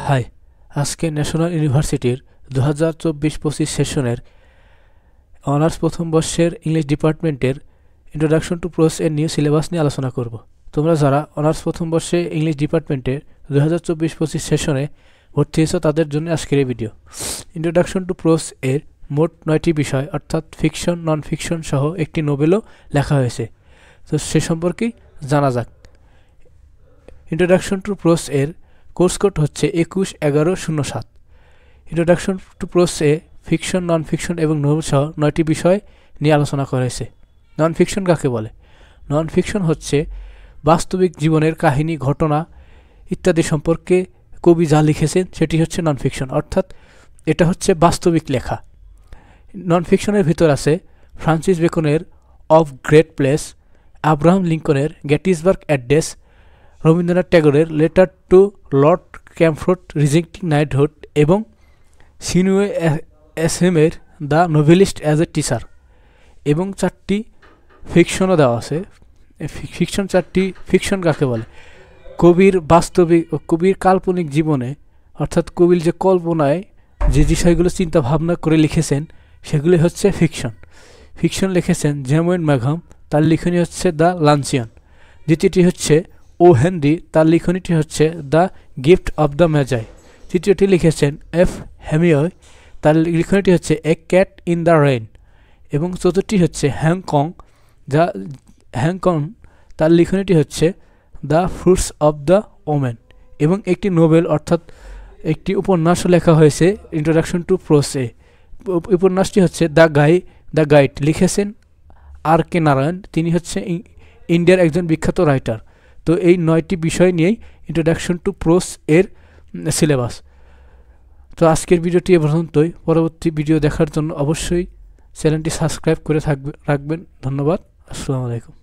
High, আজকে national ইউনিভার্সিটির 2024-25 সেশনের অনার্স প্রথম বর্ষের ইংলিশ ডিপার্টমেন্টের ইন্ট্রোডাকশন টু প্রোস এর নিউ সিলেবাস নিয়ে আলোচনা করব। তোমরা যারা অনার্স প্রথম বর্ষে ইংলিশ ডিপার্টমেন্টে 2024-25 সেশনে ভর্তি হয়েছ তাদের জন্য আজকের এই ভিডিও। ইন্ট্রোডাকশন টু প্রোস এর মোট 9টি বিষয় অর্থাৎ ফিকশন, নন ফিকশন সহ একটি নোবেলও লেখা হয়েছে। তো সে সম্পর্কেই জানা যাক। ইন্ট্রোডাকশন টু প্রোস এর কোর্স কোড হচ্ছে 21-11-07। Introduction to prose a fiction, non fiction এবং নোবেল সহ 9টি বিষয় নিয়ে আলোচনা করা হয়েছে। নন ফিকশন কাকে বলে? নন ফিকশন হচ্ছে বাস্তবিক জীবনের কাহিনী, ঘটনা ইত্যাদি সম্পর্কে কবি যা লিখেছেন সেটি হচ্ছে নন ফিকশন, অর্থাৎ এটা হচ্ছে বাস্তবিক লেখা। নন ফিকশনের ভিতর আছে ফ্রান্সিস বেকনের অফ গ্রেট প্লেস, আব্রাহাম লিঙ্কনের গেটিসবার্গ অ্যাড্রেস, রবীন্দ্রনাথ ট্যাগোরের letter to lord Chelmsford rejecting knighthood এবং সিনুয়ে এসএমের the novelist as a teacher. এবং 4টি ফিকশনও দেওয়া আছে। ফিকশন 4টি ফিকশন কাকে বলে? কবির বাস্তবিক ও কবির কাল্পনিক জীবনে, অর্থাৎ কবির যে কল্পনায় যে বিষয়গুলো চিন্তা ভাবনা করে লিখেছেন সেগুলি হচ্ছে ফিকশন। ফিকশন লিখেছেন জেমওয়েন ম্যাঘম, তার লিখনী হচ্ছে দ্য লাঞ্চিয়ন। দ্বিতীয়টি হচ্ছে ও হেনরি, তার লিখনীটি হচ্ছে দ্য গিফট অব দ্য ম্যাজাই। তৃতীয়টি লিখেছেন এফ হেমিওয়ে, তার লিখনীটি হচ্ছে এ ক্যাট ইন দ্য রেইন। এবং চতুর্থটি হচ্ছে হ্যাংকং, তার লিখনীটি হচ্ছে the fruits of the women. এবং একটি নোবেল অর্থাৎ একটি উপন্যাসও লেখা হয়েছে ইন্ট্রোডাকশন টু প্রোস এ। উপন্যাসটি হচ্ছে দ্য গাইড, লিখেছেন আর কে নারায়ণ, তিনি হচ্ছে ইন্ডিয়ার একজন বিখ্যাত রাইটার। তো এই 9টি বিষয় নিয়েই ইন্ট্রোডাকশন টু প্রোস এর সিলেবাস। তো আজকের ভিডিওটি এ পর্যন্তই। পরবর্তী ভিডিও দেখার জন্য অবশ্যই চ্যানেলটি সাবস্ক্রাইব করে রাখবেন। ধন্যবাদ। আসসালামু আলাইকুম।